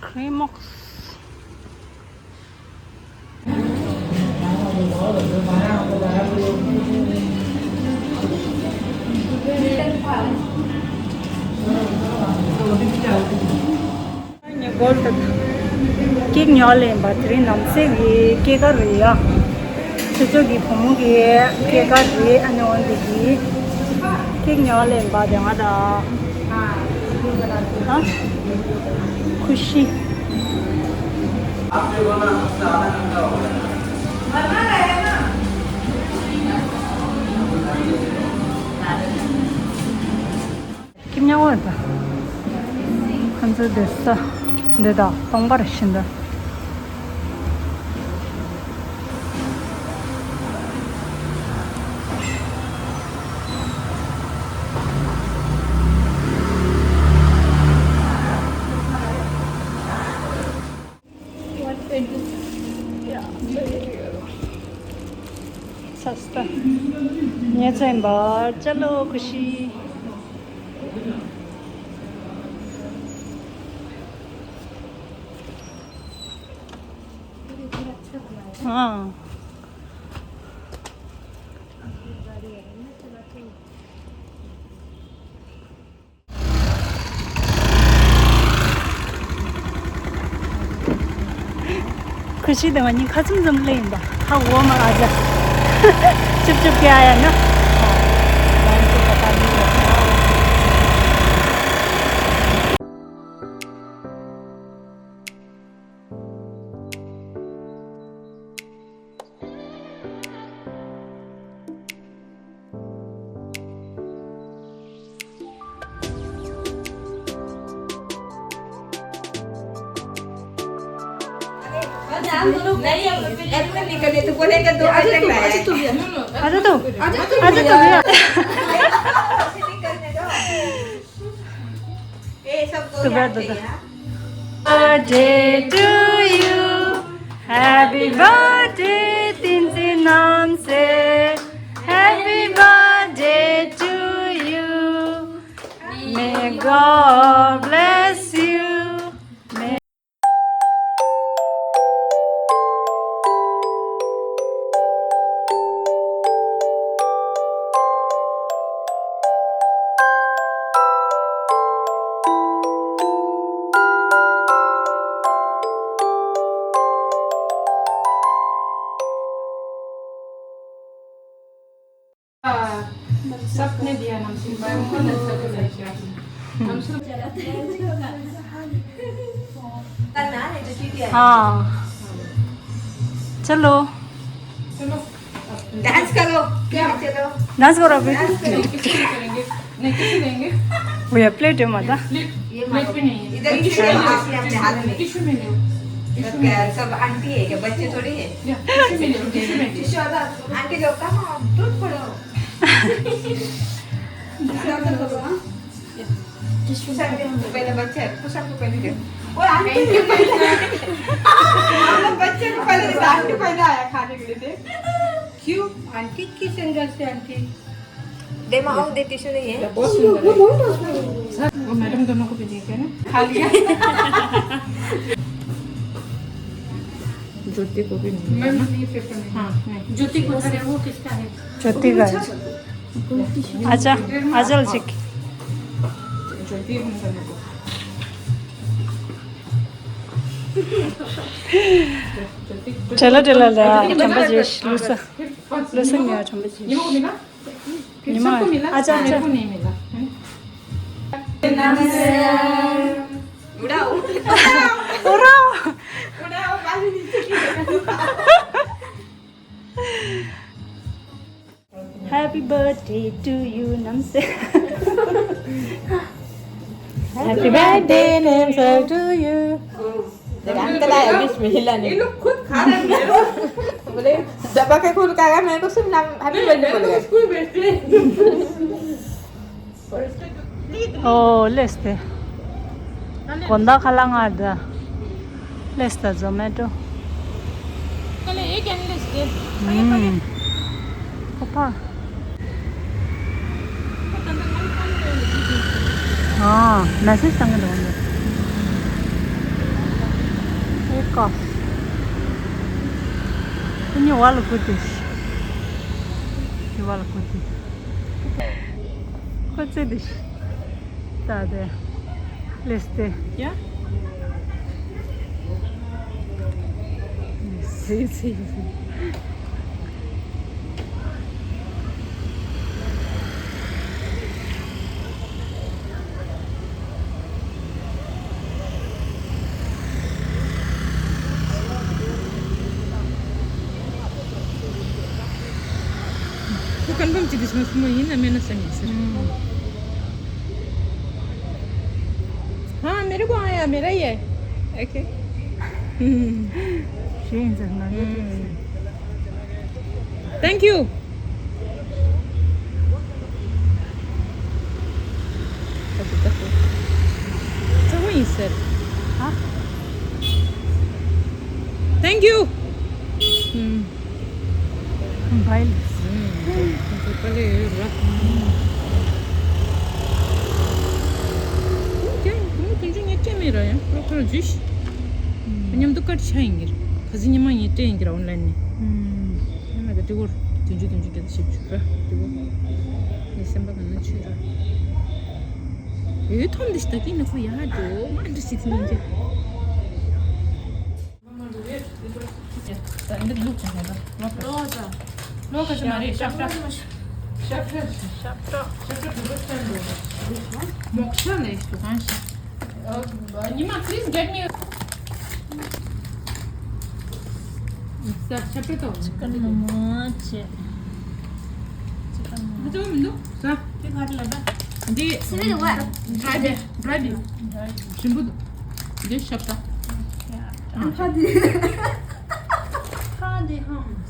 크리먹스. 골드 케이크 녀래 바트리 남세기 케이크리야. 저기 부모기 케이크리 안녕한데기 케이크 녀래 바정하다. खुशी 김양호 왔다. 한줄 됐어. 내다 똥바를 신다. सस्ता यहाँ चाहिँ भर चलो खुसी हाँ खुशी देवानी खसम जम लेंदा हाँ वो हमारा आजा चुप चुप के आया ना बहन को पता नहीं लगता नहीं ऐसे निकले तो बोलेगा दो आज तक लाया आजा तो भैया ये सब तो बैठ दो birthday to you happy birthday तिनसी नाम से happy birthday to you may God bless you सबने दिया नाम से हाँ चलो डांस करो क्या चलो डांस करो अभी करेंगे नहीं कैसे देंगे भैया प्लेट है माता ये प्लेट पे नहीं है इधर टिश्यू अपने हाथ में टिश्यू में लो क्या सब आंटी है क्या बच्चे थोड़ी है टिश्यू में लो टिश्यू में टिश्यू आंटी लोग कहाँ दूध पड़ो टिश्यू पहले बच्चे पुशअप को पहले दे और आंटी को पहले हम लोग बच्चे को पहले दे आंटी पहले आया खाने के लिए दे क्यों आंटी किस एंगल से आंटी दे माँ दे टिश्यू नहीं है बहुत सुंदर है वो मैडम दोनों को भी दिए ना खा लिया ज्योति को भी नहीं मैम नहीं पेपर नहीं हाँ ज्योति को अरे वो किसका है ज्योति का है आजा आजल जी ज्योति हम दोनों को चलो चलो चंपा लूसा लूसा नहीं चंपा ये को मिला सबको मिला आजा मेरे आजा को नहीं मिला उड़ाओ उड़ाओ उड़ाओ बाल नीचे की Happy birthday to you नमस्ते Happy birthday नमस्ते to you अंकल आया बीच में हिलाने ये लोग खुद खा रहे हैं बोले दबा के खुद खाएगा मेरे को सिर्फ नाम हैप्पी बर्थडे बोलेगा स्कूल बैठते Oh leste konda khalangada leste zomato कल एक एंडलेस दे 아파. Nasi setengah dong. Eka. Ini wala putih. Ini wala putih. Kocak deh. Tade. Liste. Ja? Sim. Bukan bang jadi semua ini namanya nasi. हाँ मेरे को आया मेरा ही है okay Şeyin zırhına thank you सब वही sir Ha? Thank you Baile. Ням докар чайнгер. Занимание тренера онлайн. Нема да тигур. Тинжу гэдэг шивчвэ. Тигур. Нэсэн баг начира. Том дэш таки нөхөө яадөө. Манд ситэн энэ. Энд лук чанаа. Роза. Лука чамари шафра. Шафра. Мокшана исто канша. Нима please get me. Шафра то. Chicken momoche. Betul mindu. Sa. Tik har lada. Di. Sini dua. Drive. Şimdi de şapta. Hadi Hans.